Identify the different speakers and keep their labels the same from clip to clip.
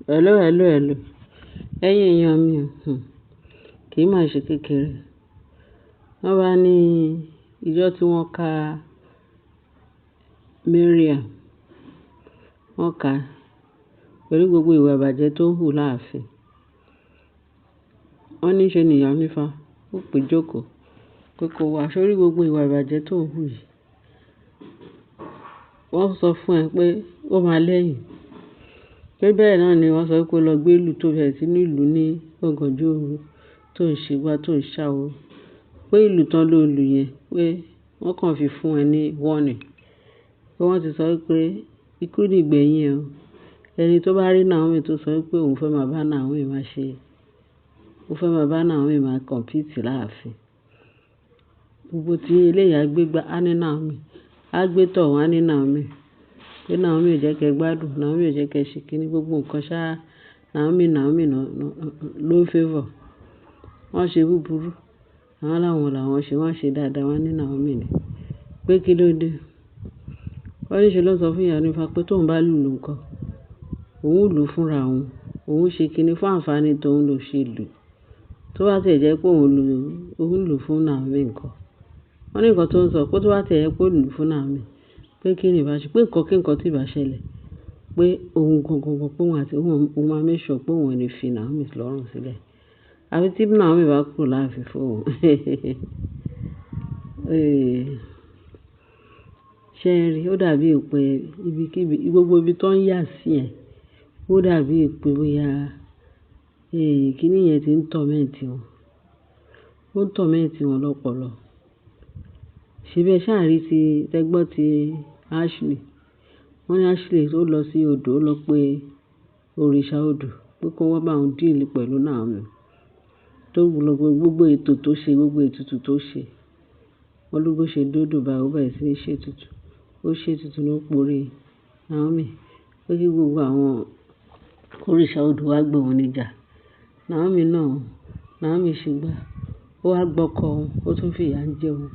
Speaker 1: Hello, hello, hello. Ẹ̀yin èèyàn mi o, kì í máa ṣe kékeré. Wọ́n bá ní ijọ́ tí wọ́n ka Mariam, wọ́n kà á pẹ̀lú gbogbo ìwà ìbàjẹ́ tó ń hù láàfin. Wọ́n ní ṣe nìyá onífá, ó pè jókòó pé kó wá sórí gbogbo ìwà ìbàjẹ́ tó ń hù yìí. Wọ́n sọ fún ẹ pé ó máa lẹ́yìn. Pé bẹ́ẹ̀ náà ni wọ́n sọ pé kó lọ gbé ìlú tó bẹ̀rẹ̀ sí ní ìlú ní ọ̀gànjọ́ òru tó ń ṣe gbá tó ń ṣàwo. Pé ìlú tán ló lù yẹn pé wọ́n kàn fi fún ẹ ní warning. Pé wọ́n ti sọ pé ikú nìgbẹ̀yìn ẹ o. Ẹni tó bá rí Naomi tó sọ pé òun fẹ́ máa bá Naomi máa ṣe, òun fẹ́ máa bá Naomi máa compete láàfin. Gbogbo tí eléyà gbé gbá á ní Naomi, á gbé tọ̀ wọ́n á ní Naomi. Pé Naomi ò jẹ́ kẹ́ gbádùn, Naomi ò jẹ́ kẹ́ ṣe kíní gbogbo nǹkan ṣá, Naomi ló ń favour. Wọ́n ṣe búburú. Àwọn làwọn ṣe, wọ́n ṣe dáadáa wọ́n ní Naomi ni. Pé kí ló dé? Wọ́n ní ṣe ló sọ fún ìyá onífá pé tóun bá lùlù nǹkan, òun lù fúnra òun, òun ṣe kíní fún àǹfààní tóun ló ṣe lù. Tó bá tẹ̀ jẹ́ pé òun lù fún Naomi nǹkan. Wọ́n ní nǹkan tó ń sọ pé tó bá tẹ̀ jẹ́ pé òun lù fún Naomi, pé kí ni ìbá ṣe, pé nǹkan tí ìbá ṣẹlẹ̀, pé òun gangan pé òun àti òun máa make sure pé òun ò ní fi Naomi lọ́rùn sílẹ̀. Àfi tí Naomi bá kúrò láàfin fún òun. Ṣé ẹ rí? Ó dàbí pé gbogbo ibi tó ń yà sí ẹ̀, ó dàbí pé bóyá kíní yẹn ti ń torment wọn. Ó ń torment wọn lọ́pọ̀lọpọ̀. Ṣèbí ẹ ṣáà rí ti tẹ́gbọ́n ti Ashley. Wọ́n ní Ashley tó lọ sí odò, ó lọ pé òrìṣà odò pé kó wá bá òun deal pẹ̀lú Naomi. Tó gbogbo ètò tó ṣe, gbogbo ètùtù tó ṣe. Wọ́n ló bó ṣe dódò báyìí, ó bẹ̀rẹ̀ sí ní ṣe ètùtù. Ó ṣe ètùtù ló porí Naomi. Pé kí gbogbo àwọn òrìṣà odò wá gbé òun níjà. Naomi ṣe gbá. Ó wá gbọ́kọ òun, ó tún fi ìyà jẹ òun.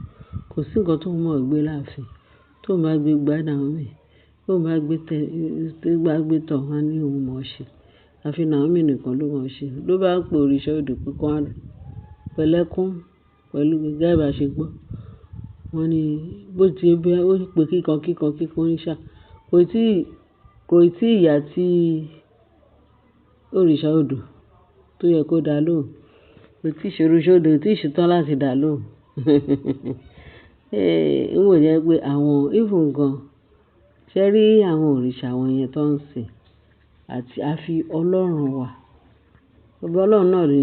Speaker 1: Kò sí nǹkan tó mọ̀ gbé láàfin. Tó bá gbé gbá Naomi, tó bá gbé tọ̀ wọ́n ní òun mọ̀ ṣe. Àfi Naomi nìkan ló mọ̀ ṣe. Ló bá pe òrìṣà odò pé kó wá pẹ̀lẹ́kún pẹ̀lú gẹ́gẹ́ bá ṣe gbọ́. Wọ́n ní bó ti ó pé kíkan ní ṣá. Kò tí ìyà tí òrìṣà odò tó yẹ kó dá lóhùn. Kò tí òrìṣà odò tí ì ṣetán láti dá lóhùn. Ó wò jẹ́ pé àwọn even gan. Ṣé rí àwọn òrìṣà àwọn yẹn tó ń sìn àti àfi Ọlọ́run wà. Gbogbo Ọlọ́run náà rè.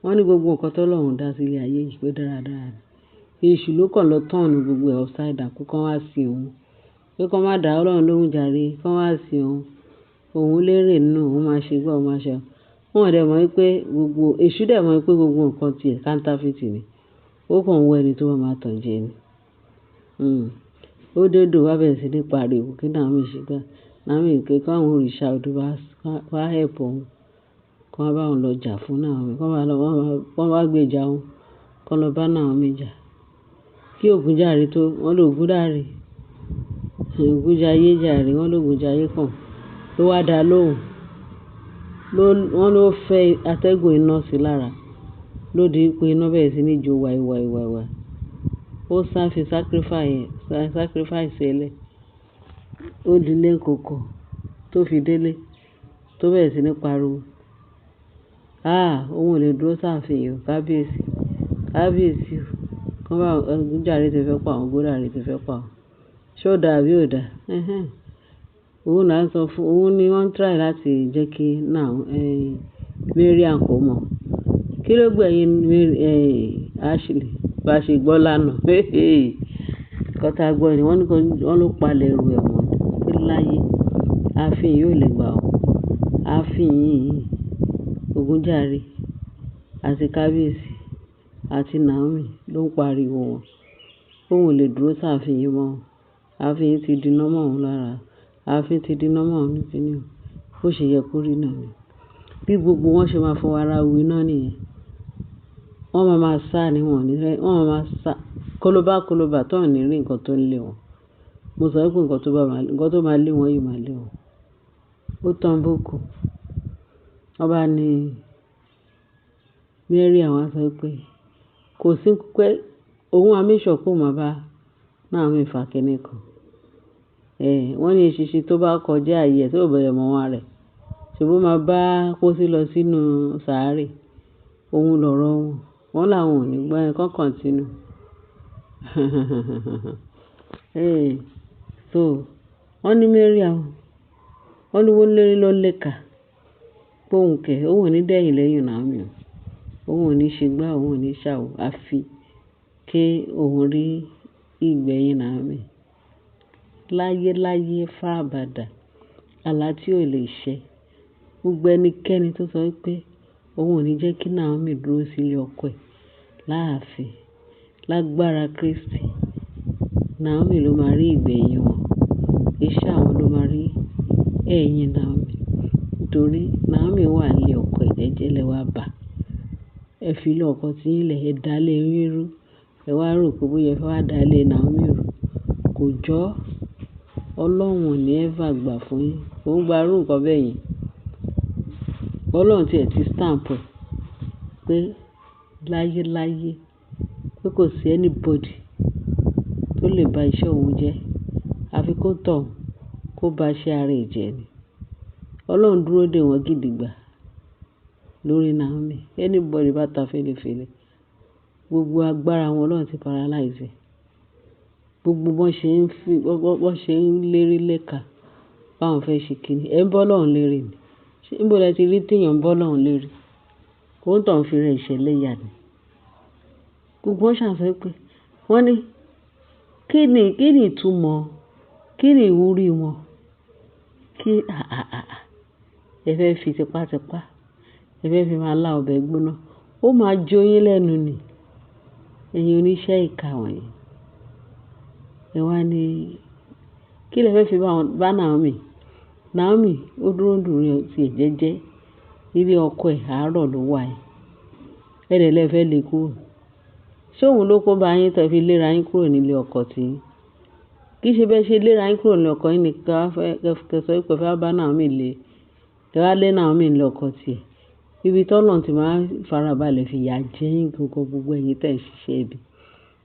Speaker 1: Wọ́n ní gbogbo nǹkan tó Ọlọ́run dá sí ilé ayé yìí pé dáradára ni. Èṣù ló kàn lọ turn gbogbo ẹ̀ upside down pé kán wá sin òun. Pé kán má dá Ọlọ́run lóhùn jàre, kán wá sin òun. Òun lérè nínú, òun máa ṣe gbá, òun máa ṣe. Wọ́n dẹ̀ mọ̀ wípé èṣù dẹ̀ mọ̀ wípé gbogbo nǹkan tiẹ̀ counterfeit ni. Ó kàn wọ ẹni tó máa tàn jẹ ni. Ó dódò wá bẹ̀rẹ̀ sí ní pariwo kí Naomi ṣe gbá. Naomi pé káwọn òrìṣà odò wá help òun. Kán bá òun lọ jà fún Naomi. Kán wá gbèjà òun. Kán lọ bá Naomi jà. Kí Ògúnjàre tó, wọ́n lò Ògúndàre. Ògúnjayé jàre, wọ́n lò Ògúnjayé kàn. Ló wá dá lóhùn. Wọ́n ló fẹ́ atẹ́gùn iná sí lára. Ló di pé iná bẹ̀rẹ̀ sí ní jó wàìwàìwàìwà. Ó fi sacrifice ẹlẹ̀. Ó dilé kòkò tó fi délé. Tó bẹ̀rẹ̀ sí ní pariwo. Òun ò lè dúró sáàfin yìí o, kábíyèsí. Kábíyèsí o. Kán bá Ògúnjàre ti fẹ́ pa òun, Ògúndàre ti fẹ́ pa òun. Ṣé ó dà àbí ò dà? Òun là ń sọ fún, òun ni wọ́n ń try láti jẹ́ kí Mariam kó mọ̀. Kí ló gbẹ̀yìn Ashley bá ṣe gbọ́ lánàá? Nǹkan tá a gbọ́ ni wọ́n ló palẹ̀ ẹrù ẹ̀ mọ́ pé láyé. Ààfin yìí ò lè gbà ọ́. Ààfin yìí Ògúnjàre àti kábíyèsí àti Naomi ló ń pariwo wọn. Òun ò lè dúró sáàfin yìí mọ́. Ààfin yìí ti di iná mọ́ òun lára. Ààfin ti di iná mọ́ òun nípínì o. Bó ṣe yẹ kó rí náà ni. Bí gbogbo wọn ṣe máa fọwọ́ ara wu iná nìyẹn. Wọ́n máa sá ni wọ́n ní rẹ́. Wọ́n máa sá kólóbá tó ní rí nǹkan tó ń lé wọn. Mo sọ pé nǹkan tó máa lé wọn yìí máa lé wọn. Ó tán bókù. wọ́n bá ní Mary àwọn sọ pé kò sí pé òun àmísọ̀ pé òun máa bá Naomi fà kínní kan. Wọ́n ní eṣinṣin tó bá kọjá ààyè ẹ̀ tó bẹ̀rẹ̀ mọ́ wọn rẹ̀ ṣùgbọ́n máa bá pósí lọ sínú sàárè òun lọ̀rọ̀ wọn. Wọ́n làwọn ò ní gbọ́ ẹ kán kọ̀ntínú. So wọ́n ní Mary àwọn wọ́n ní wọ́n lérí ló léka pé òun kẹ̀ òun ò ní dẹ̀yìn lẹ́yìn Naomi o. Òun ò ní ṣe gbá òun ò ní ṣàwò àfi kí òun rí ìgbẹ̀yìn Naomi. Láyé fábàdà àlá tí ò lè ṣẹ. Gbogbo ẹnikẹ́ni tó sọ pé òun ò ní jẹ́ kí Naomi dúró sílé ọkọ ẹ̀ láàfin lágbára Kristi. Naomi ló máa rí ìgbẹ̀yìn wọn. Iṣẹ́ àwọn ló máa rí ẹ̀yìn Naomi. Nítorí Naomi wà nílé ọkọ ẹ̀ jẹ́jẹ́ lẹ wá bá. Ẹ fi ilé ọkọ tí yín lẹ̀ ẹ dálé yín rú. Ẹ wá rò pé bóyá ẹ fẹ́ wá dálé Naomi rú. Kò jọ́ Ọlọ́run ò ní ever gbà fún yín. Ó ń gba irú nǹkan bẹ́ẹ̀ yẹn. Ọlọ́run tiẹ̀ ti stamp ẹ̀ pé láyé pé kò sí anybody tó lè ba iṣẹ́ òun jẹ́ àfi kó tọ̀ kó ba iṣẹ́ ara ẹ̀ jẹ́ ni. Ọlọ́run dúró dè wọ́n gidigba lórí Naomi. Anybody bá ta fẹ́lẹ́fẹ́lẹ́ gbogbo agbára wọn Ọlọ́run ti paralyze. Gbogbo bọ́n ṣe ń lérí lẹ́ka báwọn fẹ́ ṣe kíni. Ẹ ń bọ́ Ọlọ́run lérí ni. Níbo lẹ ti rí téèyàn ń bọ́ Ọlọ́run lérí? Kó ń tàn fi rẹ̀ ìṣẹ̀lẹ̀ yà ni. Gbogbo wọn ṣàṣọ pé wọ́n ní kí ni ìtumọ̀ kí ni ìwúrí wọn kí ẹ fẹ́ fi tipátipá ẹ fẹ́ fi máa lá ọbẹ̀ gbóná ó máa jó yín lẹ́nu ni ẹ̀yin oníṣẹ́ ìkà wọ̀nyí. Ẹ wá ní kí lẹ fẹ́ fi bá Naomi ó dúró dùn sí ẹ̀ jẹ́jẹ́ ilé ọkọ ẹ̀ àárọ̀ ló wà ẹ̀ ẹ̀rẹ̀ lẹ́fẹ́ lè kúrò. Ṣé òun ló kó bá yín tẹ́ fi léra yín kúrò nílé ọkọ tí yín? Kì í ṣe bẹ́ẹ̀ ṣe léra yín kúrò nílé ọkọ yín nìkan kẹsọ pé fẹ́ bá Naomi lé ẹ wá lé Naomi nílé ọkọ tiẹ̀. Ibi tọ́lọ́run ti máa farabalẹ̀ fìyà jẹ yín gbogbo ẹ̀yin tẹ̀ ń ṣiṣẹ́ ibi.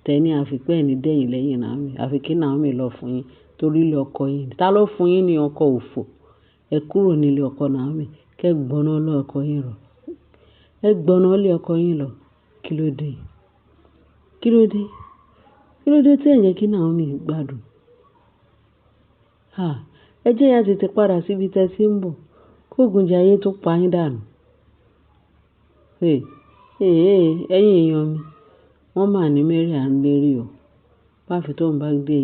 Speaker 1: Tẹ́ni àfikún ẹ̀ ní dẹ̀yìn lẹ́yìn Naomi àfi kí Naomi lọ fún yín torí ilé ọkọ yín. Ta ló fún yín ní ọkọ òfò? Ẹ kúrò nílé ọkọ Naomi kẹ́ gbọ́ná lé ọkọ yín lọ. Ẹ gbọ́ná lé ọkọ yín lọ. Kí ló dé? Kí ló dé tí ẹ̀ jẹ́ kí Naomi gbádùn? Ẹ jẹ́ ya tètè padà síbi tẹ́ tí ń bọ̀ kógun jayé tó pa yín dànù. Ẹ̀yin èèyàn mi wọ́n mà ní Mary à ń lérí o. Báfi tóun bá gbé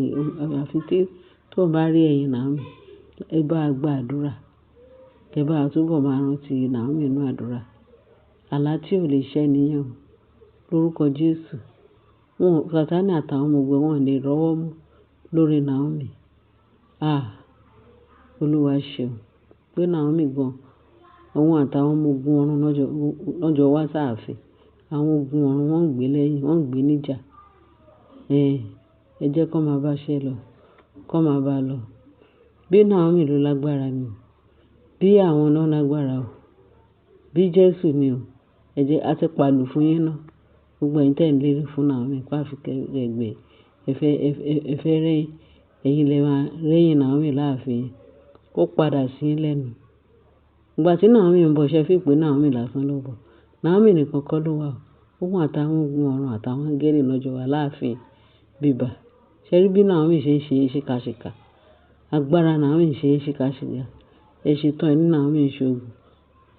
Speaker 1: àfi tí tóun bá rí ẹ̀yìn Naomi ẹ bá gba àdúrà. Ẹ bá túbọ̀ máa rántí Naomi nínú àdúrà. Àlá tí ò lè ṣẹ nìyẹn o. Lórúkọ Jésù. Sátánì àtàwọn ọmọ ogun wọn lè rọ́wọ́ mú lórí Naomi. Olúwa ṣeun pé Naomi gan òun àtàwọn ọmọ ogun ọ̀run lọ́jọ́ wá sáàfin. Àwọn ogun ọ̀run wọ́n ń gbé lẹ́yìn wọ́n ń gbé níjà. Ẹ jẹ́ kó máa bá ṣẹ́ lọ kó máa bá lọ. Bí Naomi ló lágbára ni o. Bí àwọn náà lágbára o. Bí Jésù ni o. Ẹ jẹ́ a ti pàlù fún yín náà. Gbogbo ẹ̀yin tẹ̀ ń lérí fún Naomi pàfi kẹgbẹ́ ẹ fẹ́ rẹ́yìn ẹ̀yin lè máa rẹ́yìn Naomi láàfin ó padà sí lẹ́nu. Ìgbà tí Naomi ń bọ̀ ṣe fi pé Naomi lásán ló bọ̀. Naomi nìkan kọ́ ló wà o. Òun àtàwọn ogun ọ̀run àtàwọn áńgẹ́lì lọ́jọ́ wà láàfin bíbá. Ṣé rí bí Naomi ṣe ń ṣe ṣìkàṣìkà? Agbára Naomi ṣe ṣìkàṣìkà. Ẹ ṣe tán ẹ ní Naomi ṣoògùn.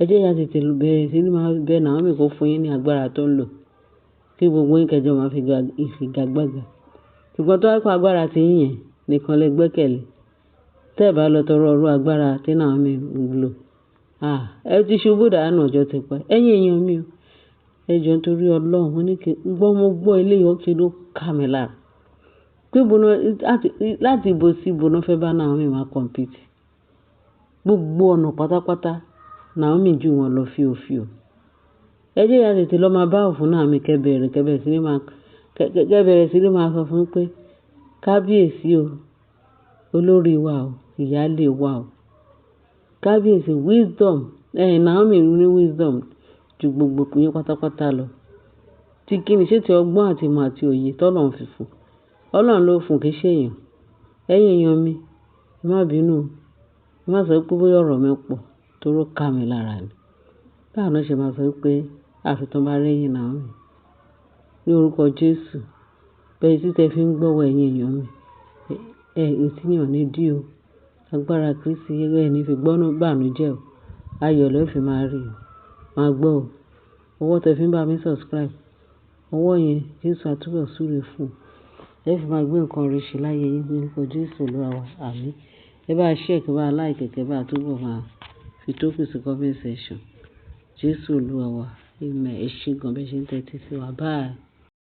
Speaker 1: Ẹ jẹ́ ya tètè bẹ̀rẹ̀ sí ní máa bẹ Naomi kó fún yín ní agbára tó ń lò. Kí gbogbo yín kẹjọ máa fi ìfigagbága. Ṣùgbọ́n tó wá pa agbára tí yín yẹn nìkan lẹ gbẹ́kẹ̀lé. Tẹ́ ẹ bá lọ tọrọ ọrú agbára tí Naomi ń lò. Ẹ ti ṣubú dànù ọjọ́ ti pẹ́. Ẹ̀yin èèyàn mi o. Ẹ jọ̀ọ́ nítorí Ọlọ́run mo ní kí mo gbọ́ eléyìí ó ṣe ló ká mi lára. Pé láti ibo sí ibo náà fẹ́ bá Naomi máa compete. Gbogbo ọ̀nà pátápátá Naomi jù wọ́n lọ fíofío. Ẹ jẹ́ ya tètè lọ máa bá òfin Naomi kẹ́bẹ̀rẹ̀ sí ní máa sọ fún pé kábíyèsí o olórí wa o ìyálé wa o kábíyèsí wisdom Naomi ní wisdom ju gbogbo yín pátápátá lọ. Tí kíni ṣé ti ọgbọ́n àti ìmọ̀ àti òye tọ́lọ́run fi fún? Ọlọ́run ló fún kì í ṣe èèyàn. Ẹ̀yin èèyàn mi, ẹ má bínú o. Ẹ má sọ pé bóyá ọ̀rọ̀ mi pọ̀ torí ó ká mi lára ni. Báwo ni wọ́n ṣe máa sọ pé àfi tán bá rẹ́yìn Naomi? Ní orúkọ Jésù, bẹ́ẹ̀ tí tẹ fi ń gbọ́wọ́ ẹ̀yin èèyàn mi. Etí yín ò ní dí o. Agbára Kristi ẹ̀ ní fi gbọ́nú bànújẹ́ o. Ayọ̀ lẹ́ fi máa rí o. Máa gbọ́ o. Ọwọ́ tẹ fi ń bá mi subscribe. Ọwọ́ yẹn Jésù á túbọ̀ súre fún. Ẹ fi máa gbé nǹkan rere ṣe láyé yín ní orúkọ Jésù Olúwa wa. Àmín. Ẹ bá share, kẹ́ bá like, kẹ́ bá túbọ̀ máa fi tókù sí comment section. Jésù Olúwa wa. Amen. Ẹ ṣé gan bẹ́ẹ̀ ṣe ń tẹ́tí sí wa. Bye.